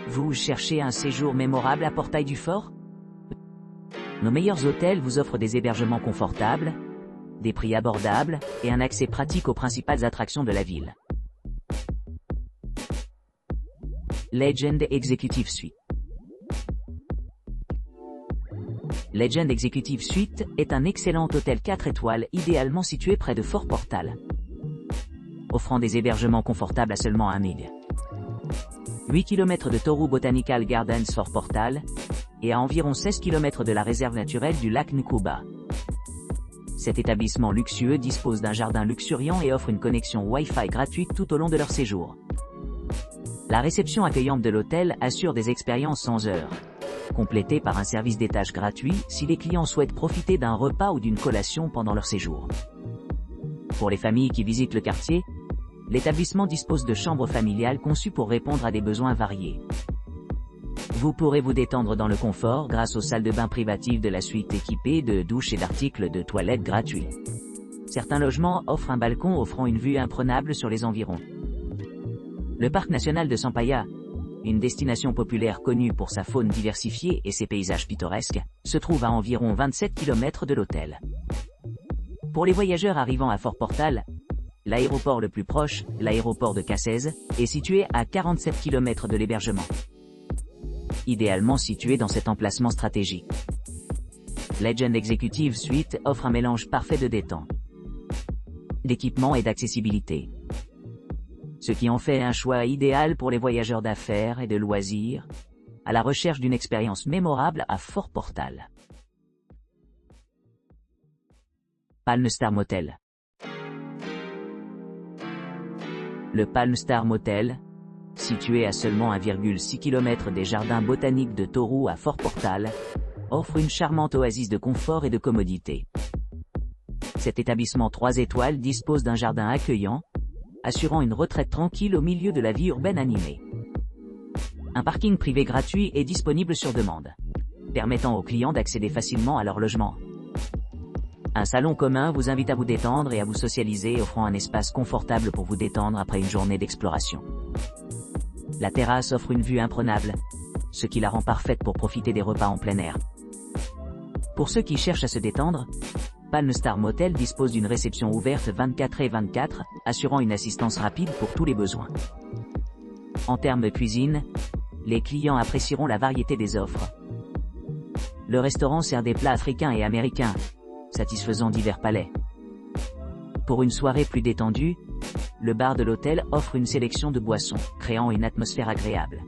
Vous cherchez un séjour mémorable à Portail du Fort? Nos meilleurs hôtels vous offrent des hébergements confortables, des prix abordables et un accès pratique aux principales attractions de la ville. Legend Executive Suite. Legend Executive Suite est un excellent hôtel 4 étoiles idéalement situé près de Fort Portal, offrant des hébergements confortables à seulement 1 mille. 8 km de Toru Botanical Gardens Fort Portal, et à environ 16 km de la réserve naturelle du lac Nkuba. Cet établissement luxueux dispose d'un jardin luxuriant et offre une connexion Wi-Fi gratuite tout au long de leur séjour. La réception accueillante de l'hôtel assure des expériences sans heures, complétées par un service d'étage gratuit si les clients souhaitent profiter d'un repas ou d'une collation pendant leur séjour. Pour les familles qui visitent le quartier, l'établissement dispose de chambres familiales conçues pour répondre à des besoins variés. Vous pourrez vous détendre dans le confort grâce aux salles de bain privatives de la suite équipées de douches et d'articles de toilette gratuits. Certains logements offrent un balcon offrant une vue imprenable sur les environs. Le parc national de Sampaia, une destination populaire connue pour sa faune diversifiée et ses paysages pittoresques, se trouve à environ 27 km de l'hôtel. Pour les voyageurs arrivant à Fort Portal, l'aéroport le plus proche, l'aéroport de Cassez, est situé à 47 km de l'hébergement. Idéalement situé dans cet emplacement stratégique, Legend Executive Suite offre un mélange parfait de détente, d'équipement et d'accessibilité, ce qui en fait un choix idéal pour les voyageurs d'affaires et de loisirs, à la recherche d'une expérience mémorable à Fort Portal. Palm Star Motel. Le Palm Star Motel, situé à seulement 1,6 km des jardins botaniques de Toru à Fort Portal, offre une charmante oasis de confort et de commodité. Cet établissement 3 étoiles dispose d'un jardin accueillant, assurant une retraite tranquille au milieu de la vie urbaine animée. Un parking privé gratuit est disponible sur demande, permettant aux clients d'accéder facilement à leur logement. Un salon commun vous invite à vous détendre et à vous socialiser, offrant un espace confortable pour vous détendre après une journée d'exploration. La terrasse offre une vue imprenable, ce qui la rend parfaite pour profiter des repas en plein air. Pour ceux qui cherchent à se détendre, Palm Star Motel dispose d'une réception ouverte 24/24, assurant une assistance rapide pour tous les besoins. En termes de cuisine, les clients apprécieront la variété des offres. Le restaurant sert des plats africains et américains, satisfaisant divers palais. Pour une soirée plus détendue, le bar de l'hôtel offre une sélection de boissons, créant une atmosphère agréable.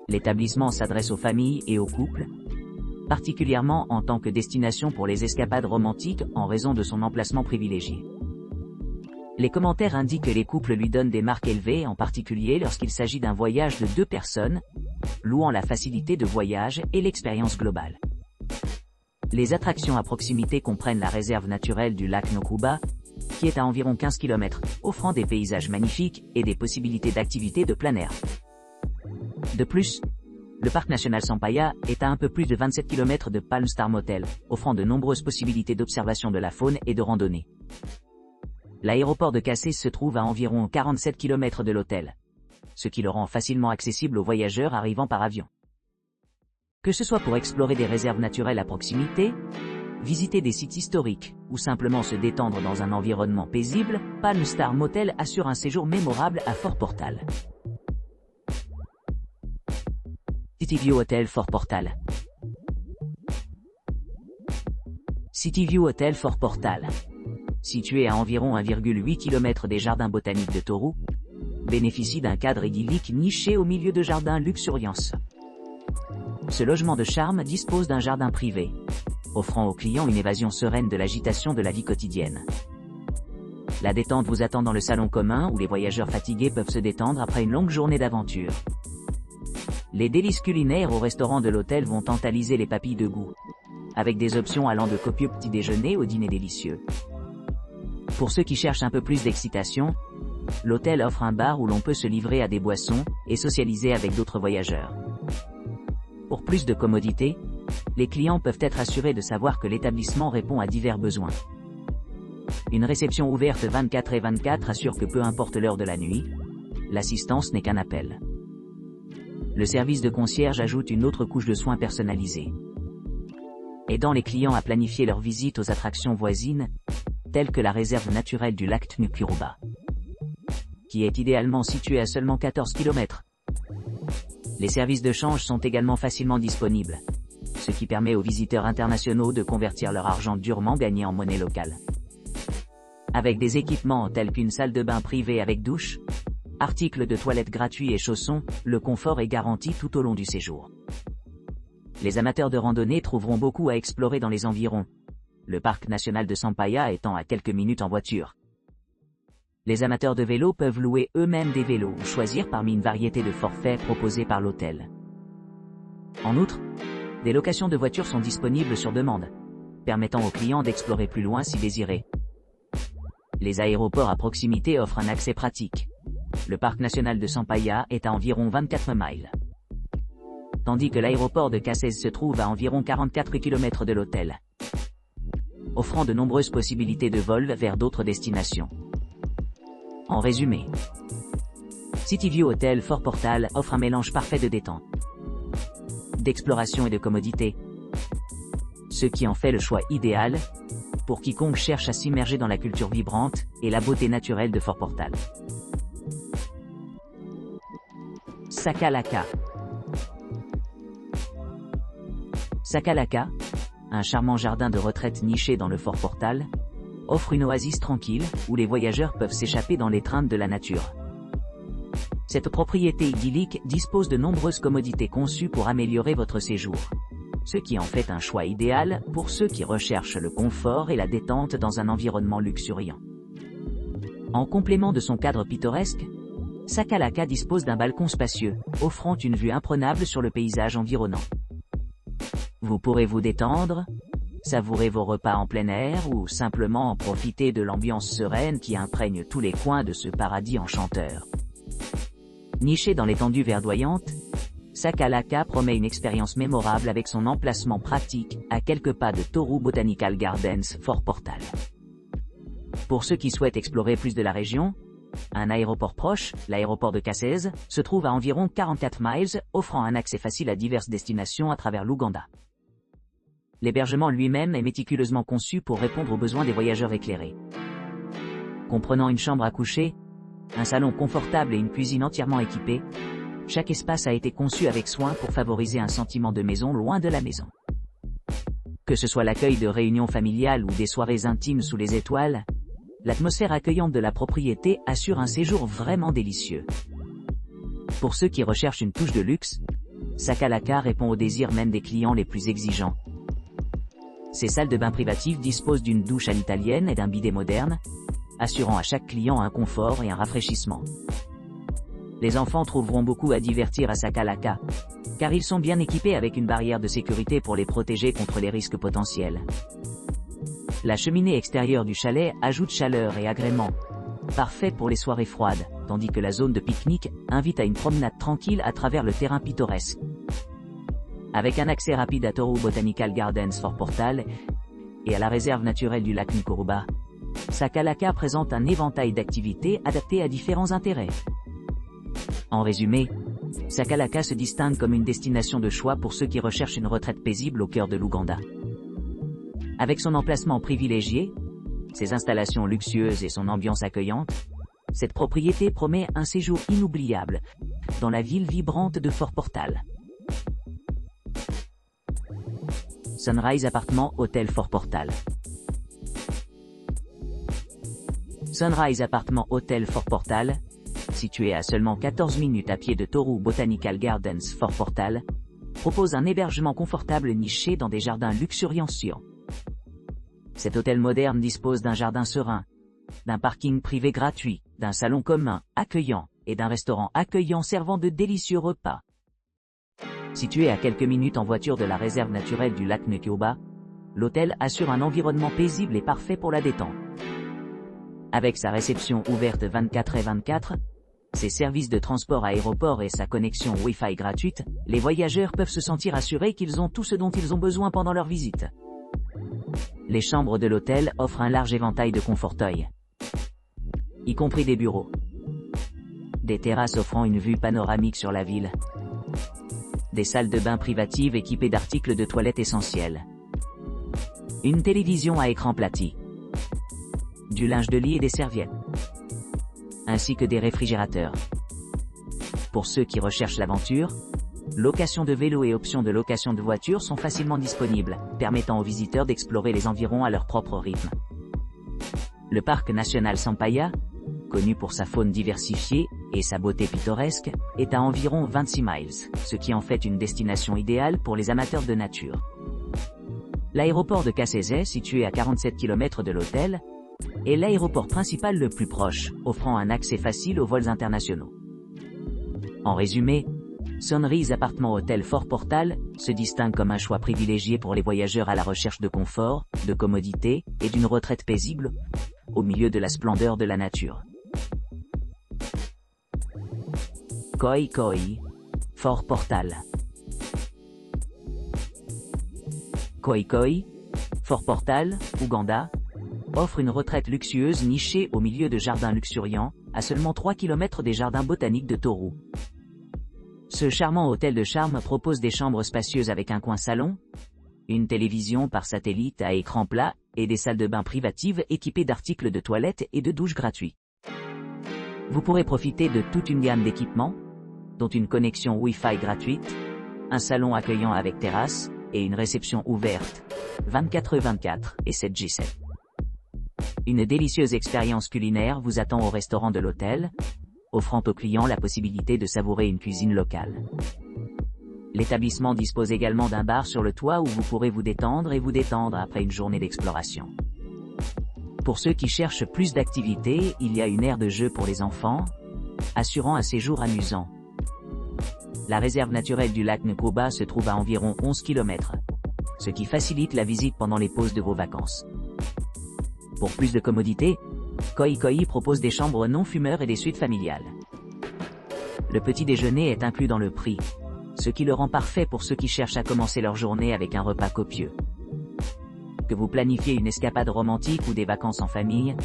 L'établissement s'adresse aux familles et aux couples, particulièrement en tant que destination pour les escapades romantiques en raison de son emplacement privilégié. Les commentaires indiquent que les couples lui donnent des marques élevées, en particulier lorsqu'il s'agit d'un voyage de 2 personnes, louant la facilité de voyage et l'expérience globale. Les attractions à proximité comprennent la réserve naturelle du lac Nkuba, qui est à environ 15 km, offrant des paysages magnifiques et des possibilités d'activités de plein air. De plus, le parc national Sampaia est à un peu plus de 27 km de Palm Star Motel, offrant de nombreuses possibilités d'observation de la faune et de randonnée. L'aéroport de Cassez se trouve à environ 47 km de l'hôtel, ce qui le rend facilement accessible aux voyageurs arrivant par avion. Que ce soit pour explorer des réserves naturelles à proximité, visiter des sites historiques, ou simplement se détendre dans un environnement paisible, Palm Star Motel assure un séjour mémorable à Fort Portal. Cityview Hotel Fort Portal. Cityview Hotel Fort Portal, situé à environ 1,8 km des jardins botaniques de Toru, bénéficie d'un cadre idyllique niché au milieu de jardins luxuriants. Ce logement de charme dispose d'un jardin privé, offrant aux clients une évasion sereine de l'agitation de la vie quotidienne. La détente vous attend dans le salon commun où les voyageurs fatigués peuvent se détendre après une longue journée d'aventure. Les délices culinaires au restaurant de l'hôtel vont tantaliser les papilles de goût, avec des options allant de copieux petits déjeuners au dîner délicieux. Pour ceux qui cherchent un peu plus d'excitation, l'hôtel offre un bar où l'on peut se livrer à des boissons et socialiser avec d'autres voyageurs. Pour plus de commodité, les clients peuvent être assurés de savoir que l'établissement répond à divers besoins. Une réception ouverte 24/24 assure que peu importe l'heure de la nuit, l'assistance n'est qu'un appel. Le service de concierge ajoute une autre couche de soins personnalisés, aidant les clients à planifier leur visite aux attractions voisines, telles que la réserve naturelle du lac Tnukuruba, qui est idéalement située à seulement 14 km. Les services de change sont également facilement disponibles, ce qui permet aux visiteurs internationaux de convertir leur argent durement gagné en monnaie locale. Avec des équipements tels qu'une salle de bain privée avec douche, articles de toilette gratuits et chaussons, le confort est garanti tout au long du séjour. Les amateurs de randonnée trouveront beaucoup à explorer dans les environs, le parc national de Sampaia étant à quelques minutes en voiture. Les amateurs de vélo peuvent louer eux-mêmes des vélos ou choisir parmi une variété de forfaits proposés par l'hôtel. En outre, des locations de voitures sont disponibles sur demande, permettant aux clients d'explorer plus loin si désiré. Les aéroports à proximité offrent un accès pratique. Le parc national de Sampaia est à environ 24 miles, tandis que l'aéroport de Kasese se trouve à environ 44 km de l'hôtel, offrant de nombreuses possibilités de vol vers d'autres destinations. En résumé, Cityview Hotel Fort Portal offre un mélange parfait de détente, d'exploration et de commodité, ce qui en fait le choix idéal pour quiconque cherche à s'immerger dans la culture vibrante et la beauté naturelle de Fort Portal. Sakalaka. Sakalaka, un charmant jardin de retraite niché dans le Fort Portal, offre une oasis tranquille où les voyageurs peuvent s'échapper dans l'étreinte de la nature. Cette propriété idyllique dispose de nombreuses commodités conçues pour améliorer votre séjour, ce qui en fait un choix idéal pour ceux qui recherchent le confort et la détente dans un environnement luxuriant. En complément de son cadre pittoresque, Sakalaka dispose d'un balcon spacieux, offrant une vue imprenable sur le paysage environnant. Vous pourrez vous détendre, savourer vos repas en plein air ou simplement en profiter de l'ambiance sereine qui imprègne tous les coins de ce paradis enchanteur. Niché dans l'étendue verdoyante, Sakalaka promet une expérience mémorable avec son emplacement pratique à quelques pas de Toru Botanical Gardens Fort Portal. Pour ceux qui souhaitent explorer plus de la région, un aéroport proche, l'aéroport de Kasese, se trouve à environ 44 miles, offrant un accès facile à diverses destinations à travers l'Ouganda. L'hébergement lui-même est méticuleusement conçu pour répondre aux besoins des voyageurs éclairés. Comprenant une chambre à coucher, un salon confortable et une cuisine entièrement équipée, chaque espace a été conçu avec soin pour favoriser un sentiment de maison loin de la maison. Que ce soit l'accueil de réunions familiales ou des soirées intimes sous les étoiles, l'atmosphère accueillante de la propriété assure un séjour vraiment délicieux. Pour ceux qui recherchent une touche de luxe, Sakalaka répond aux désirs même des clients les plus exigeants. Ces salles de bain privatives disposent d'une douche à l'italienne et d'un bidet moderne, assurant à chaque client un confort et un rafraîchissement. Les enfants trouveront beaucoup à divertir à Sakalaka, car ils sont bien équipés avec une barrière de sécurité pour les protéger contre les risques potentiels. La cheminée extérieure du chalet ajoute chaleur et agrément, parfait pour les soirées froides, tandis que la zone de pique-nique invite à une promenade tranquille à travers le terrain pittoresque. Avec un accès rapide à Toru Botanical Gardens Fort Portal et à la réserve naturelle du lac Tnukuruba, Sakalaka présente un éventail d'activités adaptées à différents intérêts. En résumé, Sakalaka se distingue comme une destination de choix pour ceux qui recherchent une retraite paisible au cœur de l'Ouganda. Avec son emplacement privilégié, ses installations luxueuses et son ambiance accueillante, cette propriété promet un séjour inoubliable dans la ville vibrante de Fort Portal. Sunrise Appartement Hotel Fort Portal. Sunrise Appartement Hotel Fort Portal, situé à seulement 14 minutes à pied de Toru Botanical Gardens Fort Portal, propose un hébergement confortable niché dans des jardins luxuriants. Cet hôtel moderne dispose d'un jardin serein, d'un parking privé gratuit, d'un salon commun accueillant et d'un restaurant accueillant servant de délicieux repas. Situé à quelques minutes en voiture de la réserve naturelle du lac Tnukuruba, l'hôtel assure un environnement paisible et parfait pour la détente. Avec sa réception ouverte 24/24, ses services de transport aéroport et sa connexion Wi-Fi gratuite, les voyageurs peuvent se sentir assurés qu'ils ont tout ce dont ils ont besoin pendant leur visite. Les chambres de l'hôtel offrent un large éventail de conforteuils, y compris des bureaux, des terrasses offrant une vue panoramique sur la ville, Des salles de bain privatives équipées d'articles de toilette essentiels. Une télévision à écran plati. Du linge de lit et des serviettes. Ainsi que des réfrigérateurs. Pour ceux qui recherchent l'aventure, location de vélos et options de location de voitures sont facilement disponibles, permettant aux visiteurs d'explorer les environs à leur propre rythme. Le parc national Sampaia, connu pour sa faune diversifiée et sa beauté pittoresque, est à environ 26 miles, ce qui en fait une destination idéale pour les amateurs de nature. L'aéroport de Kasese, situé à 47 km de l'hôtel, est l'aéroport principal le plus proche, offrant un accès facile aux vols internationaux. En résumé, Sunrise Appartement Hotel Fort Portal se distingue comme un choix privilégié pour les voyageurs à la recherche de confort, de commodité et d'une retraite paisible, au milieu de la splendeur de la nature. Koi Koi, Fort Portal. Koi Koi, Fort Portal, Ouganda, offre une retraite luxueuse nichée au milieu de jardins luxuriants, à seulement 3 km des jardins botaniques de Toru. Ce charmant hôtel de charme propose des chambres spacieuses avec un coin salon, une télévision par satellite à écran plat et des salles de bain privatives équipées d'articles de toilette et de douche gratuits. Vous pourrez profiter de toute une gamme d'équipements, dont une connexion Wi-Fi gratuite, un salon accueillant avec terrasse et une réception ouverte, 24/24 et 7/7. Une délicieuse expérience culinaire vous attend au restaurant de l'hôtel, offrant aux clients la possibilité de savourer une cuisine locale. L'établissement dispose également d'un bar sur le toit où vous pourrez vous détendre après une journée d'exploration. Pour ceux qui cherchent plus d'activités, il y a une aire de jeu pour les enfants, assurant un séjour amusant. La réserve naturelle du lac Nkuba se trouve à environ 11 km, ce qui facilite la visite pendant les pauses de vos vacances. Pour plus de commodité, Koi Koi propose des chambres non-fumeurs et des suites familiales. Le petit déjeuner est inclus dans le prix, ce qui le rend parfait pour ceux qui cherchent à commencer leur journée avec un repas copieux. Que vous planifiez une escapade romantique ou des vacances en famille,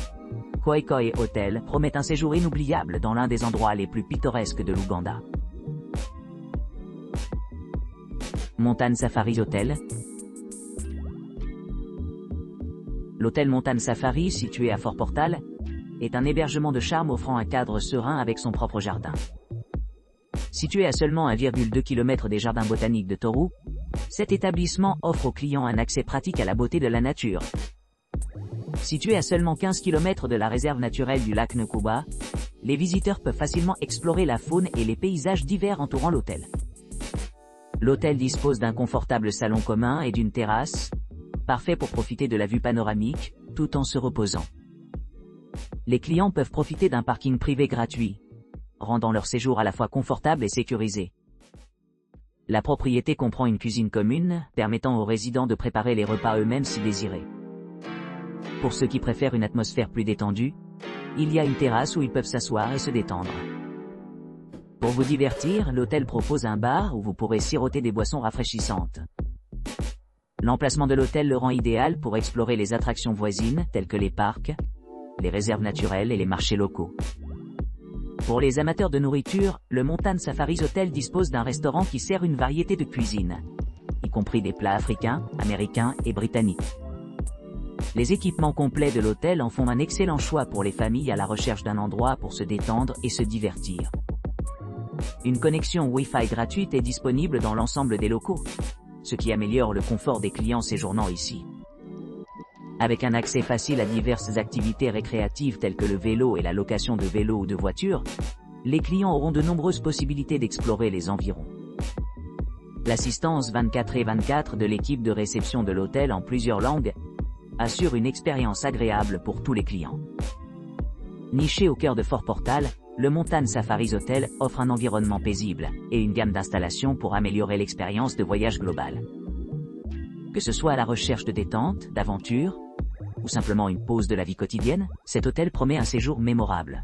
Koi Koi Hotel promet un séjour inoubliable dans l'un des endroits les plus pittoresques de l'Ouganda. Mountain Safaris Hotel. L'hôtel Mountain Safari, situé à Fort Portal, est un hébergement de charme offrant un cadre serein avec son propre jardin. Situé à seulement 1,2 km des jardins botaniques de Toru, cet établissement offre aux clients un accès pratique à la beauté de la nature. Situé à seulement 15 km de la réserve naturelle du lac Nkuba, les visiteurs peuvent facilement explorer la faune et les paysages divers entourant l'hôtel. L'hôtel dispose d'un confortable salon commun et d'une terrasse, parfait pour profiter de la vue panoramique, tout en se reposant. Les clients peuvent profiter d'un parking privé gratuit, rendant leur séjour à la fois confortable et sécurisé. La propriété comprend une cuisine commune, permettant aux résidents de préparer les repas eux-mêmes si désirés. Pour ceux qui préfèrent une atmosphère plus détendue, il y a une terrasse où ils peuvent s'asseoir et se détendre. Pour vous divertir, l'hôtel propose un bar où vous pourrez siroter des boissons rafraîchissantes. L'emplacement de l'hôtel le rend idéal pour explorer les attractions voisines, telles que les parcs, les réserves naturelles et les marchés locaux. Pour les amateurs de nourriture, le Mountain Safaris Hotel dispose d'un restaurant qui sert une variété de cuisine, y compris des plats africains, américains et britanniques. Les équipements complets de l'hôtel en font un excellent choix pour les familles à la recherche d'un endroit pour se détendre et se divertir. Une connexion Wi-Fi gratuite est disponible dans l'ensemble des locaux, ce qui améliore le confort des clients séjournant ici. Avec un accès facile à diverses activités récréatives telles que le vélo et la location de vélos ou de voitures, les clients auront de nombreuses possibilités d'explorer les environs. L'assistance 24/24 de l'équipe de réception de l'hôtel en plusieurs langues assure une expérience agréable pour tous les clients. Niché au cœur de Fort Portal, le Mountain Safaris Hotel offre un environnement paisible et une gamme d'installations pour améliorer l'expérience de voyage globale. Que ce soit à la recherche de détente, d'aventure, ou simplement une pause de la vie quotidienne, cet hôtel promet un séjour mémorable.